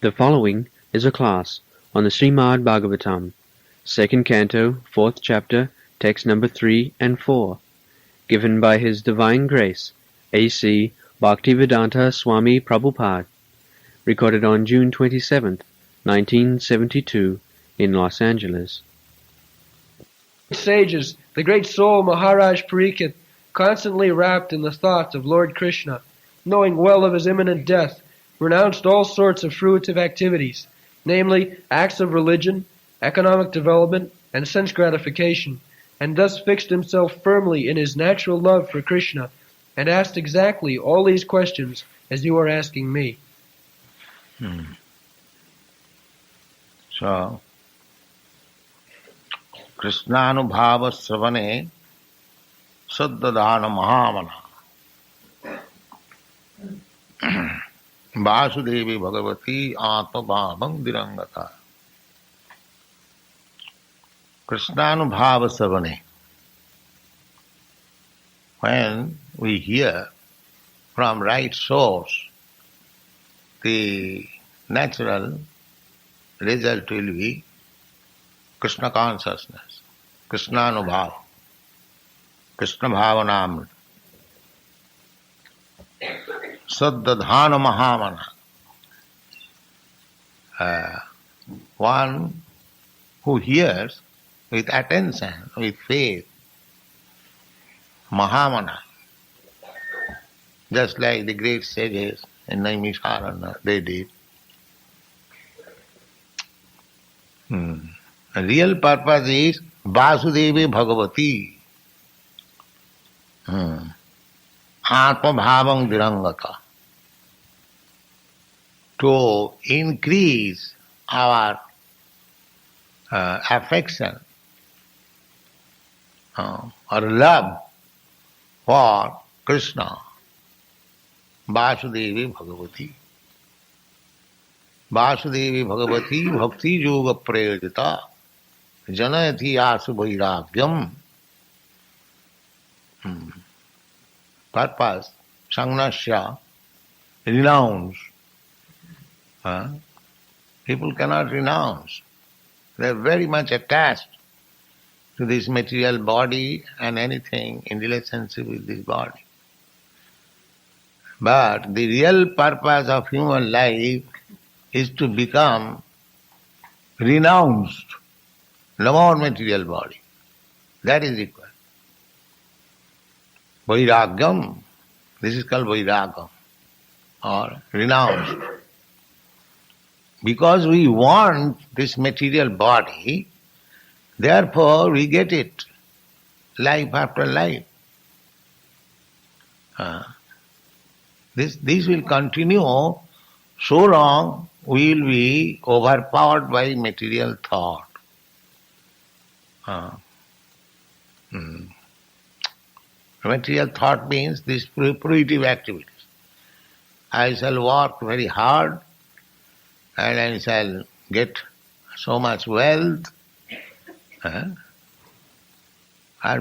The following is a class on the Srimad Bhagavatam, 2nd Canto, 4th Chapter, text number 3 and 4, given by His Divine Grace, A.C. Bhaktivedanta Swami Prabhupada, recorded on June 27th, 1972, in Los Angeles. Sages, the great soul Maharaj Parikshit, constantly wrapped in the thoughts of Lord Krishna, knowing well of his imminent death, renounced all sorts of fruitive activities, namely acts of religion, economic development, and sense gratification, and thus fixed himself firmly in his natural love for Krishna, and asked exactly all these questions as you are asking me. So, Krishnanubhava Sravane Saddadana Mahamana Vasudevi Bhagavati Atmabhavang Dirangata. Krishnanubhava Sravane. When we hear from right source, the natural result will be Krishna consciousness, Krishna Anubhava, Krishna Bhavanamrita, Saddadhana Mahamana. One who hears with attention, with faith, Mahamana, just like the great sages in Naimisharana, they did. The real purpose is Vasudevi Bhagavati, Atmabhavang Dirangata, to increase our affection or love for Krishna, Vasudevi Bhagavati. Vasudevi Bhagavati Bhakti Yoga Prayojita Janayati Asu Vairagyam. Purpose, Sangnasya, renounce. People cannot renounce. They are very much attached to this material body and anything in relationship with this body. But the real purpose of human life is to become renounced, no more material body. That is required. Vairagyam, this is called vairagyam, or renounced. Because we want this material body, therefore we get it, life after life. This will continue so long we will be overpowered by material thought. Material thought means these fruitive activities. I shall work very hard and I shall get so much wealth. And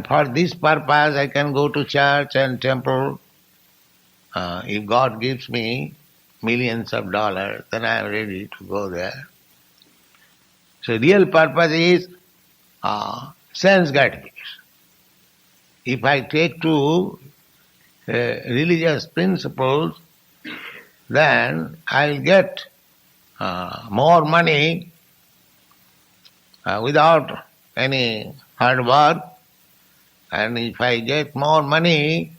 for this purpose I can go to church and temple. If God gives me millions of dollars, then I am ready to go there. So real purpose is sense gratification. If I take to religious principles, then I will get more money without any hard work. And if I get more money,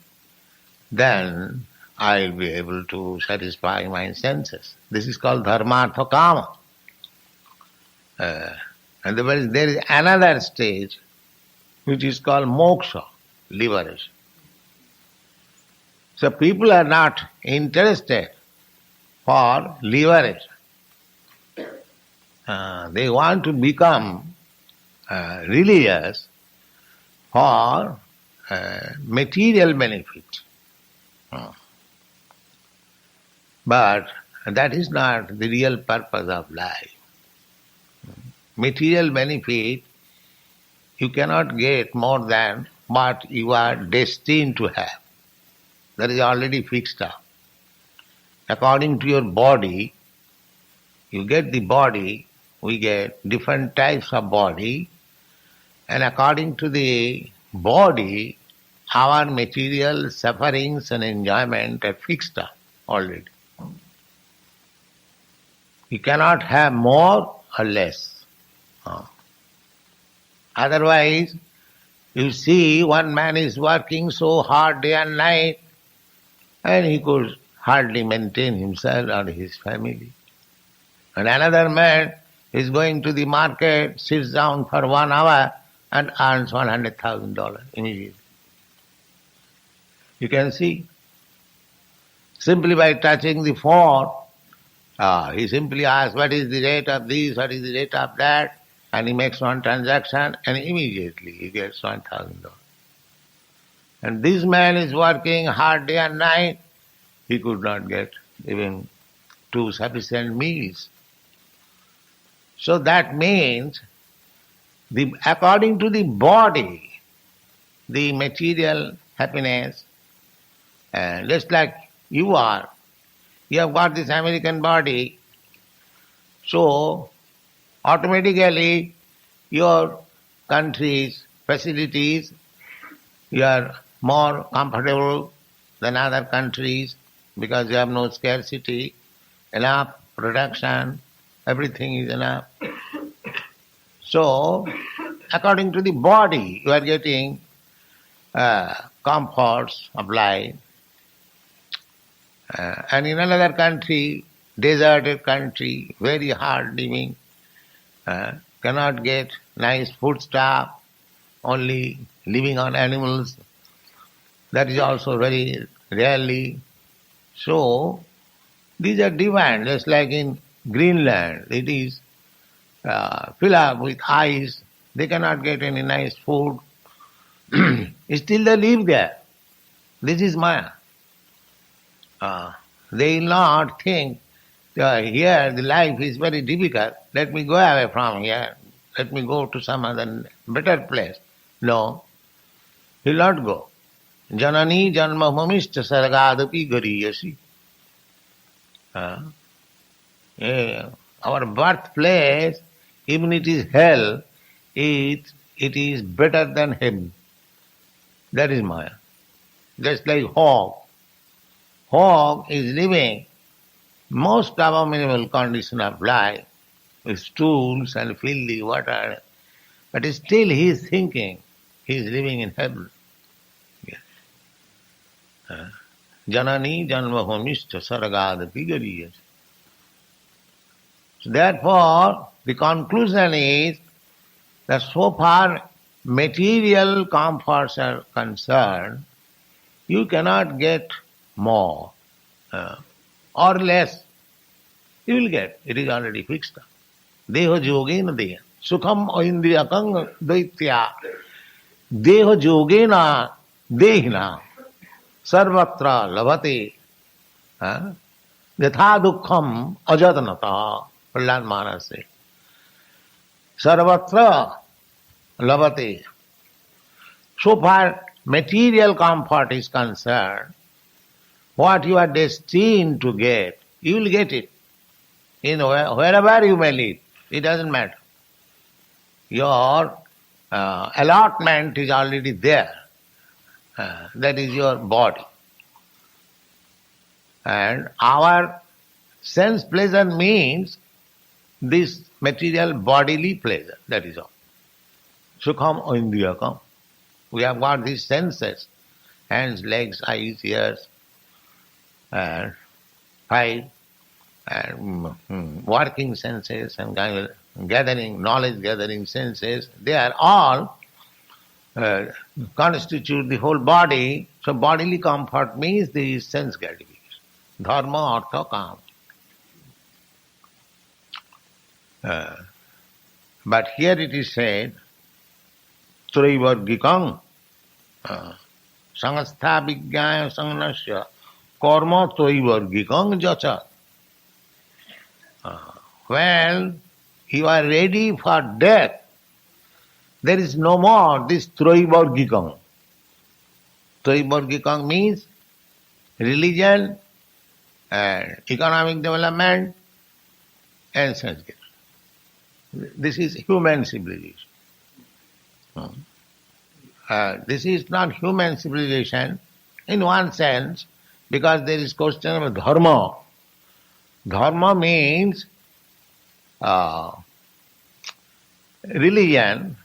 then I will be able to satisfy my senses. This is called dharmartha kama. And there is another stage which is called moksha, liberation. So people are not interested for liberation. They want to become religious for material benefit. But that is not the real purpose of life. Material benefit you cannot get more than what you are destined to have. That is already fixed up. According to your body, you get the body, we get different types of body, and according to the body, our material sufferings and enjoyment are fixed up already. You cannot have more or less. Otherwise, you see one man is working so hard day and night, and he could hardly maintain himself or his family. And another man is going to the market, sits down for 1 hour and earns $100,000 immediately. You can see, simply by touching the phone, he simply asks what is the rate of this, what is the rate of that, and he makes one transaction and immediately he gets $1,000. And this man is working hard day and night, he could not get even 2 sufficient meals. So that means, according to the body, the material happiness, just like you are, you have got this American body, so automatically your country's facilities, you are more comfortable than other countries because you have no scarcity, enough production, everything is enough. So, according to the body, you are getting comforts of life. And in another country, deserted country, very hard living, cannot get nice food stuff, only living on animals. That is also very rarely. So, these are divine, just like in Greenland, it is filled up with ice, they cannot get any nice food. Still they live there. This is Maya. They will not think, here the life is very difficult, let me go away from here, let me go to some other better place. No, he will not go. Janani janma mamishta sargadapi gariyasi. Our birthplace, even it is hell, it is better than heaven. That is Maya. Just like hog. Hog is living most abominable condition of life, with stools and filthy water, but still he is thinking he is living in heaven. Yes. Janani janmahomishcha saragadapi gariyas. So therefore, the conclusion is that so far material comforts are concerned, you cannot get more or less. You will get. It is already fixed. Deho yogena deha. Sukham oindriyakang daitya. Deho yogena dehina. Sarvatra labhate. Yatha dukkham ajatanata. Prahlad Maharaj says. Sarvatra labhate. So far material comfort is concerned, what you are destined to get, you will get it. Wherever you may live, it doesn't matter. Your allotment is already there. That is your body. And our sense pleasure means this material bodily pleasure, that is all. Sukham oindriyakam. We have got these senses, hands, legs, eyes, ears, and 5 and working senses and gathering, knowledge gathering senses, they are all constitute the whole body. So bodily comfort means the sense gratification. Dharma, artha, kama. But here it is said, Traivargikam Sangastha Vijnaya Sangnasya Karma Traivargikam Jacha. When you are ready for death, there is no more this Traivargikam. Traivargikam means religion and economic development and Sanskrit. This is human civilization. This is not human civilization in one sense, because there is question of dharma. Dharma means religion,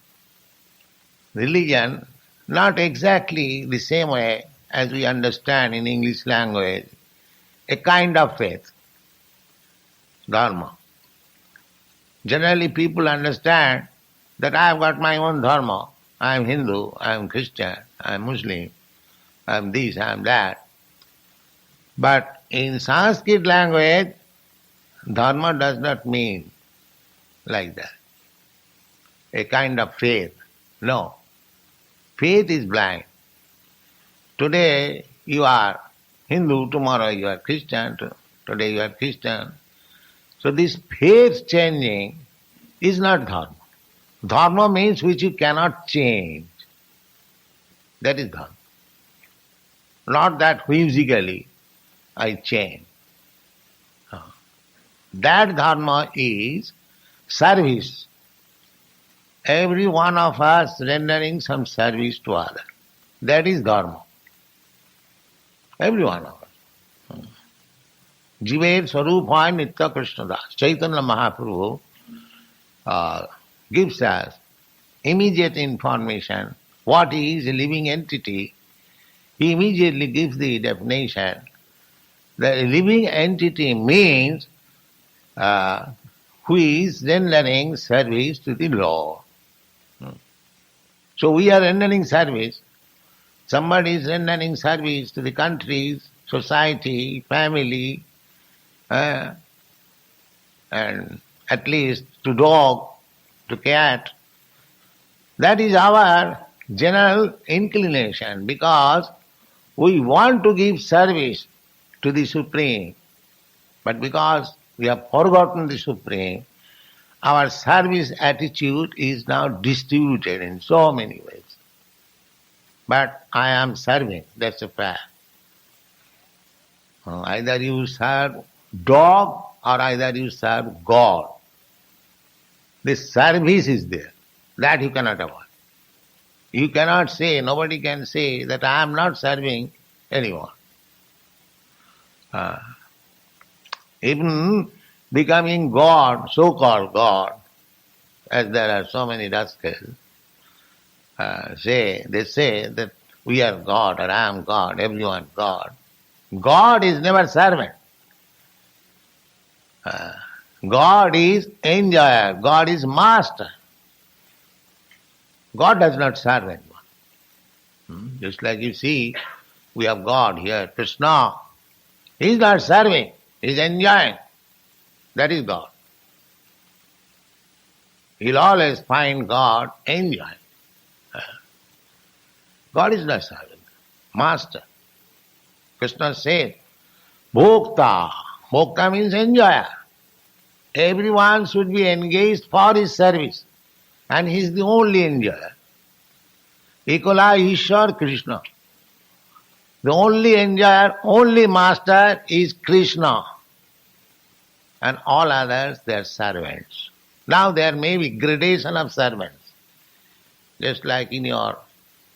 not exactly the same way as we understand in English language, a kind of faith, dharma. Generally people understand that I have got my own dharma. I am Hindu, I am Christian, I am Muslim, I am this, I am that. But in Sanskrit language, dharma does not mean like that. A kind of faith. No. Faith is blind. Today you are Hindu, tomorrow you are Christian, today you are Christian. So this faith changing is not dharma. Dharma means which you cannot change. That is dharma. Not that whimsically I change. That dharma is service. Every one of us rendering some service to others. That is dharma. Every one of us. Jiver Swarupa Nitya Krishna Das. Chaitanya Mahaprabhu gives us immediate information what is a living entity. He immediately gives the definition that a living entity means who is rendering service to the Lord. So we are rendering service. Somebody is rendering service to the countries, society, family, and at least to dog, to cat. That is our general inclination, because we want to give service to the Supreme. But because we have forgotten the Supreme, our service attitude is now distributed in so many ways. But I am serving, that's a fact. Either you serve dog or either you serve God. This service is there. That you cannot avoid. You cannot say, nobody can say that I am not serving anyone. Even becoming God, so-called God, as there are so many rascals, they say that we are God or I am God, everyone God. God is never servant. God is enjoyer, God is master. God does not serve anyone. Just like you see, we have God here, Krishna. He is not serving, he is enjoying. That is God. You'll always find God enjoying. God is not serving, master. Krishna said, Bhokta. Bhokta means enjoyer. Everyone should be engaged for his service. And he is the only enjoyer. Ekola Ishwar Krishna. The only enjoyer, only master is Krishna. And all others, they are servants. Now there may be gradation of servants. Just like in your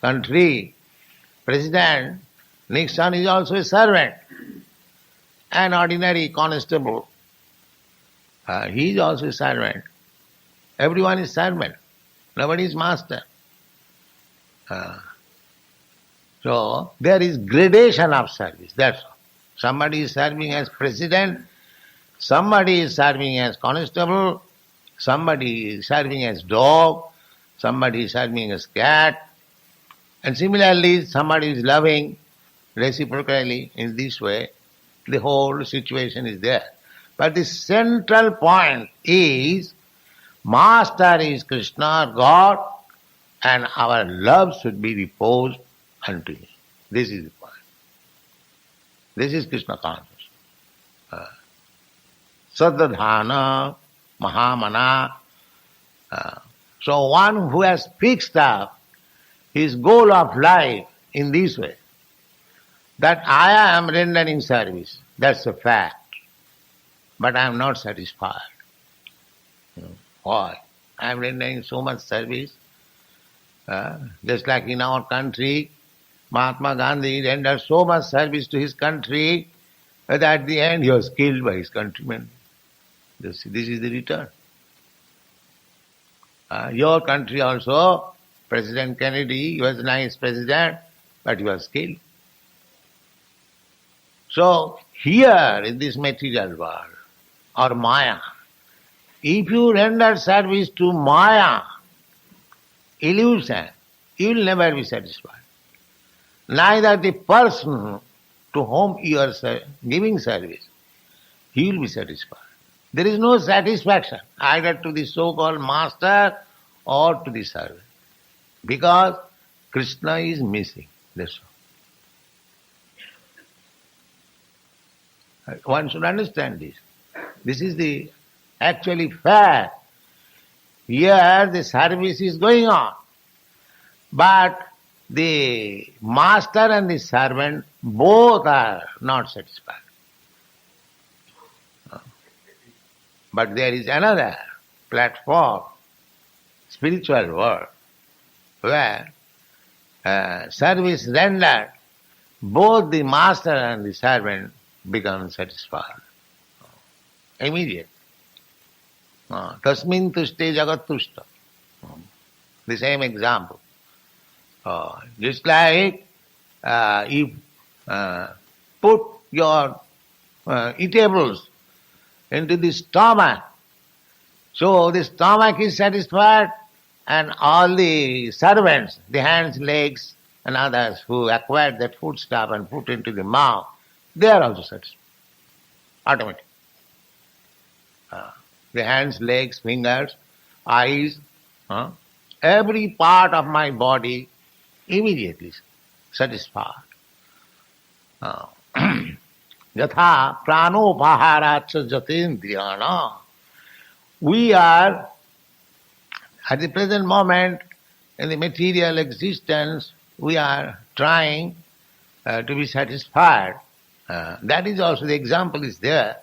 country, President Nixon is also a servant. An ordinary constable, he is also a servant. Everyone is servant. Nobody is master. So there is gradation of service. That's all. Somebody is serving as president, somebody is serving as constable, somebody is serving as dog, somebody is serving as cat, and similarly somebody is loving reciprocally in this way. The whole situation is there. But the central point is master is Krishna, God, and our love should be reposed unto him. This is the point. This is Krishna consciousness. Sadadhana, Mahamana. So one who has fixed up his goal of life in this way, that I am rendering service, that's a fact. But I am not satisfied. Why? I am rendering so much service. Just like in our country, Mahatma Gandhi rendered so much service to his country that at the end he was killed by his countrymen. This is the return. Your country also, President Kennedy, he was a nice president, but he was killed. So here in this material world, or Maya, if you render service to Maya, illusion, you will never be satisfied. Neither the person to whom you are giving service, he will be satisfied. There is no satisfaction either to the so-called master or to the servant, because Krishna is missing. That's all. One should understand this. This is the actually fact. Here the service is going on, but the master and the servant both are not satisfied. But there is another platform, spiritual world, where service rendered, both the master and the servant become satisfied. Immediate. Tasmin tushte jagat tushta. The same example. Just like you put your eatables into the stomach, so the stomach is satisfied, and all the servants, the hands, legs, and others who acquired that food stuff and put into the mouth, they are also satisfied. Automatically. The hands, legs, fingers, eyes, every part of my body immediately satisfied. Yatha pranopaharatsa jatendriyana. We are, at the present moment, in the material existence, we are trying to be satisfied. That is also, the example is there.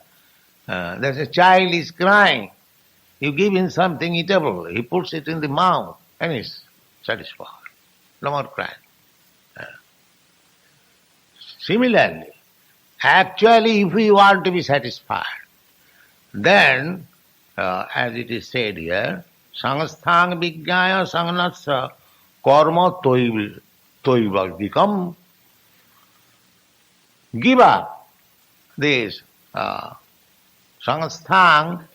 There's a child is crying. You give him something eatable. He puts it in the mouth and is satisfied. No more crying. Similarly, actually, if we want to be satisfied, then, as it is said here, sangasthang vijnaya sangnatsa karma toivadikam. Give up this sangasthang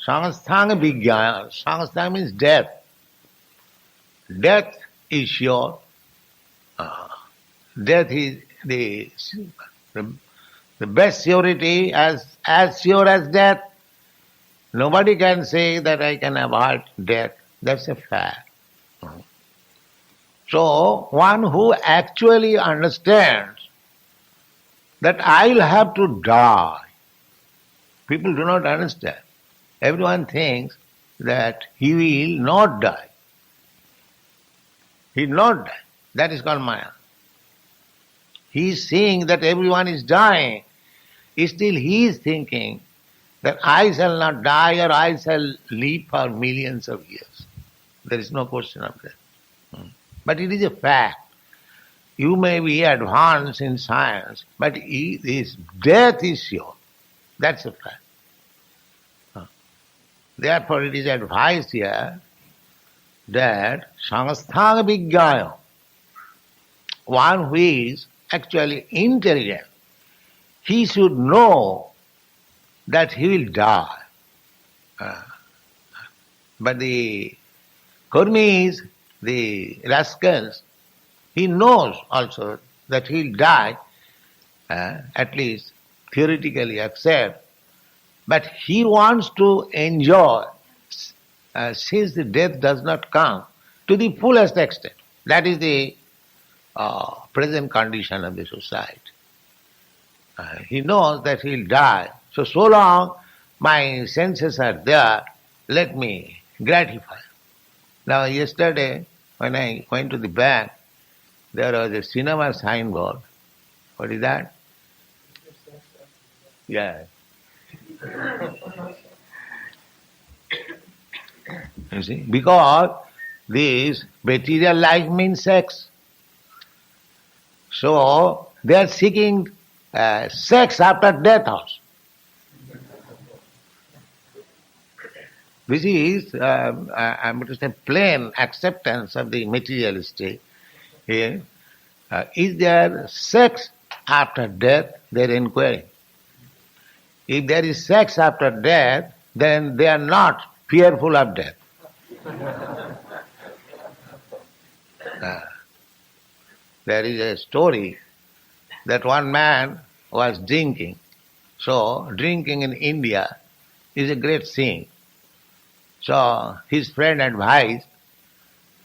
vijnaya. Sangasthang means death. Death is sure. Death is the best surety, as sure as death. Nobody can say that I can avoid death. That's a fact. So, one who actually understands that I'll have to die. People do not understand. Everyone thinks that he will not die. He will not die. That is called Maya. He is seeing that everyone is dying. Still he is thinking that I shall not die or I shall live for millions of years. There is no question of that. But it is a fact. You may be advanced in science, but his death is sure. That's a fact. Therefore it is advised here that sangasthang vijnaya, one who is actually intelligent, he should know that he will die. But the karmis, the rascals, he knows also that he will die, at least theoretically accept, but he wants to enjoy, since the death does not come, to the fullest extent. That is the present condition of the society. He knows that he will die. So long my senses are there, let me gratify. Now yesterday, when I went to the bank, there was a cinema signboard. What is that? Yeah. You see, because this material life means sex. So they are seeking sex after death also. This is, I'm going to say, plain acceptance of the materialistic. Here, is there sex after death? They are inquiring. If there is sex after death, then they are not fearful of death. There is a story that one man was drinking. So, drinking in India is a great sin. So, his friend advised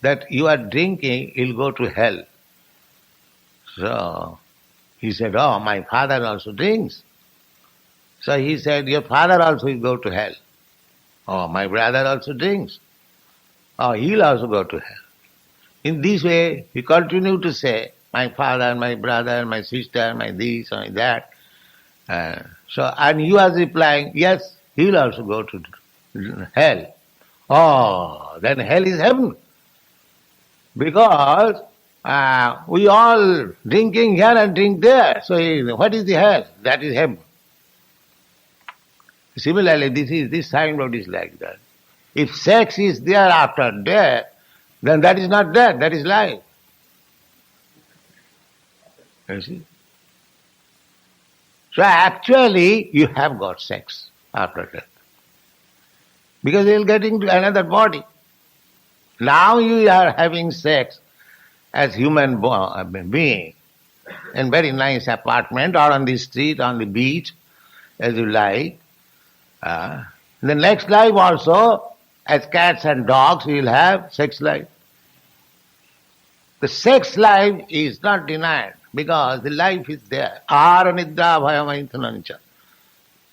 that you are drinking, you'll go to hell. So, he said, oh, my father also drinks. So he said, your father also will go to hell. Oh, my brother also drinks. Oh, he'll also go to hell. In this way, he continued to say, my father, my brother, my sister, my this, my that. And he was replying, yes, he'll also go to hell. Oh, then hell is heaven. Because we all drinking here and drink there. So what is the hell? That is heaven. Similarly, this signboard is like that. If sex is there after death, then that is not death, that is life. You see? So actually, you have got sex after death. Because you will get into another body. Now you are having sex as human being in very nice apartment or on the street, on the beach, as you like. The next life also, as cats and dogs, we will have sex life. The sex life is not denied because the life is there. Ahara nidra bhaya maithunancha.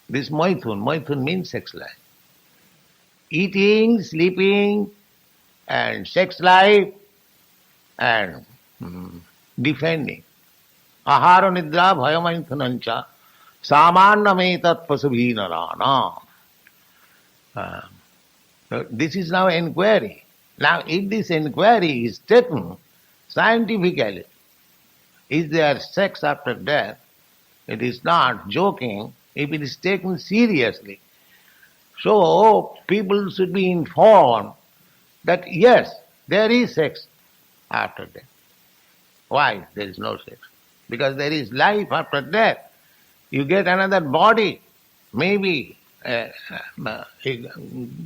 This maithun means sex life. Eating, sleeping, and sex life, and defending. Ahara nidra bhaya maithunancha. Samannametat pasubhinarana. This is now inquiry. Now, if this inquiry is taken scientifically, is there sex after death? It is not joking if it is taken seriously. So, people should be informed that yes, there is sex after death. Why there is no sex? Because there is life after death. You get another body, maybe a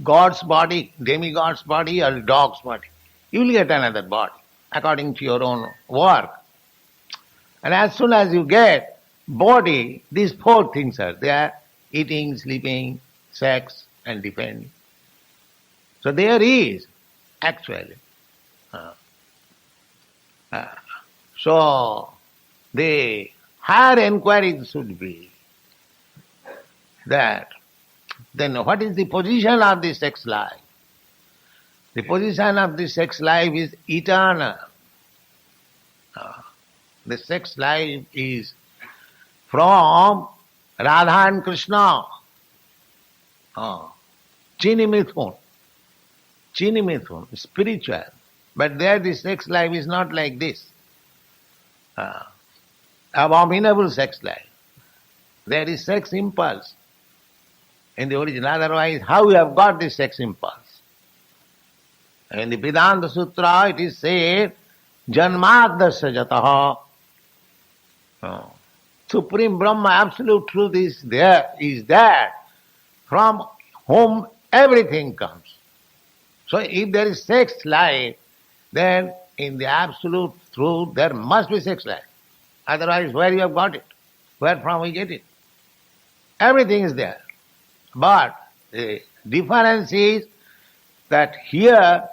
God's body, demigod's body, or a dog's body. You will get another body according to your own work. And as soon as you get body, these four things are there: eating, sleeping, sex, and defending. So there is actually. So the higher inquiry should be that then what is the position of the sex life? The position of the sex life is eternal. The sex life is from Radha and Krishna. Chini Mithun, spiritual. But there the sex life is not like this. Abominable sex life. There is sex impulse in the origin. Otherwise, how we have got this sex impulse? In the Vedanta Sutra, it is said, Janmadasya jataha. Supreme Brahma, absolute truth is there, from whom everything comes. So if there is sex life, then in the absolute truth there must be sex life. Otherwise, where you have got it? Where from we get it? Everything is there. But the difference is that here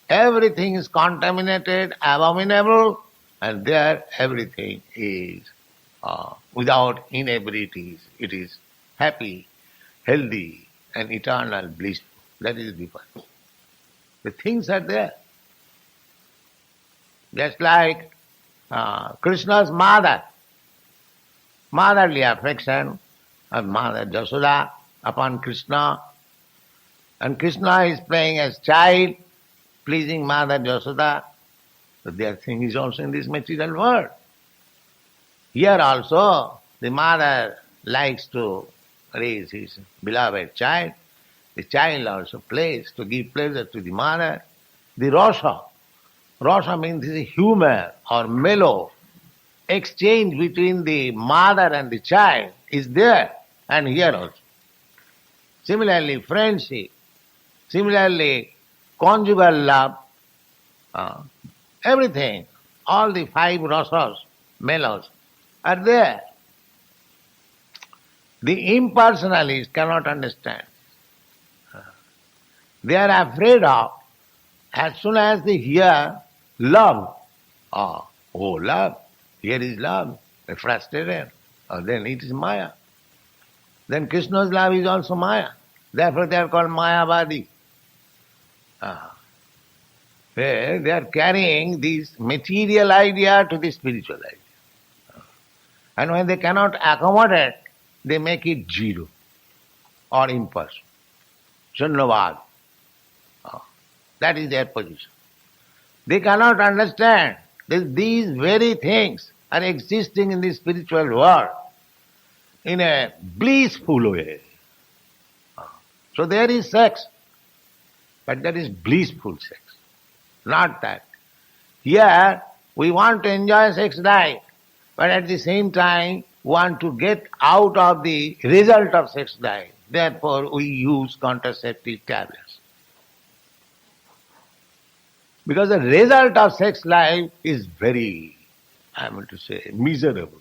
everything is contaminated, abominable, and there everything is without inabilities. It is happy, healthy, and eternal bliss. That is the difference. The things are there. Just like Krishna's motherly affection of Mother Jasoda upon Krishna, And Krishna is playing as child, pleasing Mother Yashoda. So their thing is also in this material world. Here also, the mother likes to raise his beloved child. The child also plays to give pleasure to the mother. The rasa. Rasa means the humor or mellow exchange between the mother and the child is there, and here also. Similarly, friendship. Similarly, conjugal love. Everything, all the five rasas, mellows, are there. The impersonalists cannot understand. They are afraid of, as soon as they hear love, love, here is love, they're frustrated, then it is Maya. Then Krishna's love is also Maya. Therefore they are called Mayavadi. They are carrying this material idea to the spiritual idea. And when they cannot accommodate, they make it zero or impersonal. Shunyavad. That is their position. They cannot understand that these very things are existing in the spiritual world in a blissful way. So there is sex, but that is blissful sex, not that. Here we want to enjoy sex life, but at the same time want to get out of the result of sex life. Therefore we use contraceptive tablets. Because the result of sex life is very, miserable.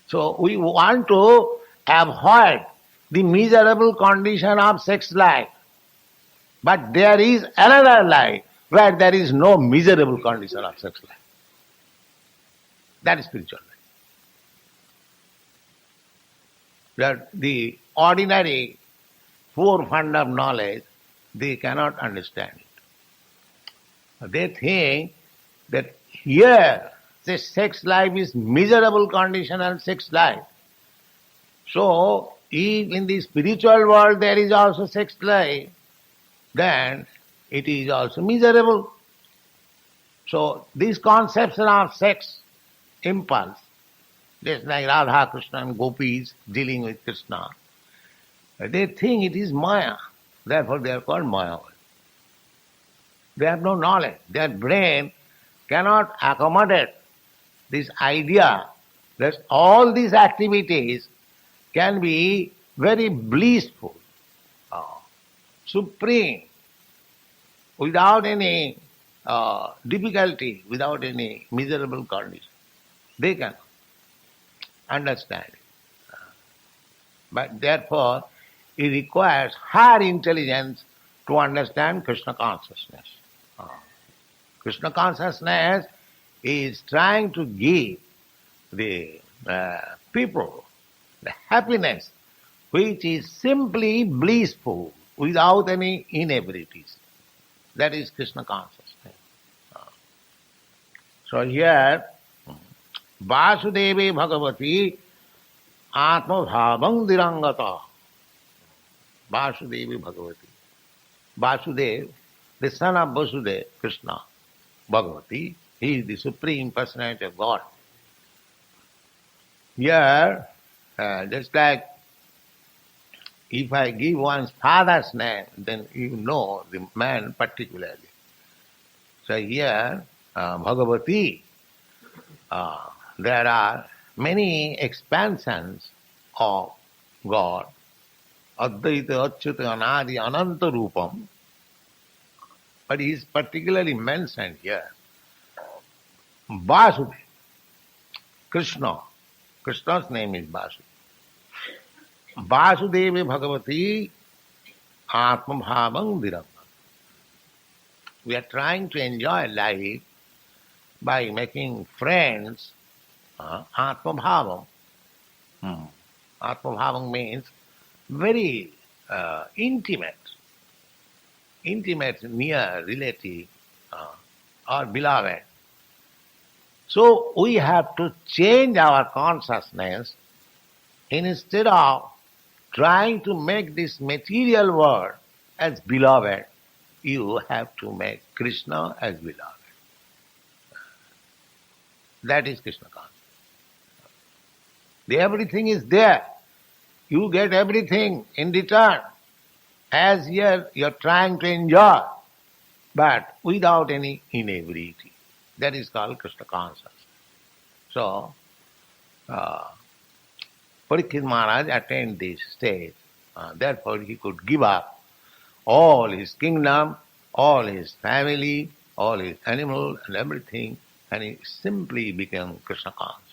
So we want to avoid the miserable condition of sex life. But there is another life where there is no miserable condition of sex life. That is spiritual life. That the ordinary four fund of knowledge, they cannot understand it. They think that here the sex life is miserable conditional sex life. So if in the spiritual world there is also sex life, then it is also miserable. So this conception of sex impulse, just like Radha, Krishna and gopis dealing with Krishna, they think it is Maya. Therefore they are called Mayavadi. They have no knowledge. Their brain cannot accommodate this idea that all these activities can be very blissful, supreme, without any difficulty, without any miserable condition. They cannot understand it. But therefore, it requires higher intelligence to understand Krishna consciousness. Krishna consciousness is trying to give the people the happiness which is simply blissful without any inabilities. That is Krishna consciousness. So here, Vasudeve Bhagavati Atma Bhavang Dirangata. Vasudevi Bhagavati. Vasudev, the son of Vasudeva, Krishna, Bhagavati, he is the Supreme Personality of God. Here, just like if I give one's father's name, then you know the man particularly. So here, Bhagavati, there are many expansions of God. Advaita, Achyuta, Anadi, Ananta Rupam. But he is particularly mentioned here. Vasudeva, Krishna. Krishna's name is Vasudeva. Vasudeva Bhagavati Atma Bhavang Viranga. We are trying to enjoy life by making friends. Atma Bhavang. Atma Bhavang means very intimate, near relative or beloved. So we have to change our consciousness. Instead of trying to make this material world as beloved, you have to make Krishna as beloved. That is Krishna consciousness. Everything is there. You get everything in return. As here you are trying to enjoy, but without any inebriety. That is called Krishna consciousness. So, Parikshit Maharaj attained this stage. Therefore he could give up all his kingdom, all his family, all his animals and everything, and he simply became Krishna conscious.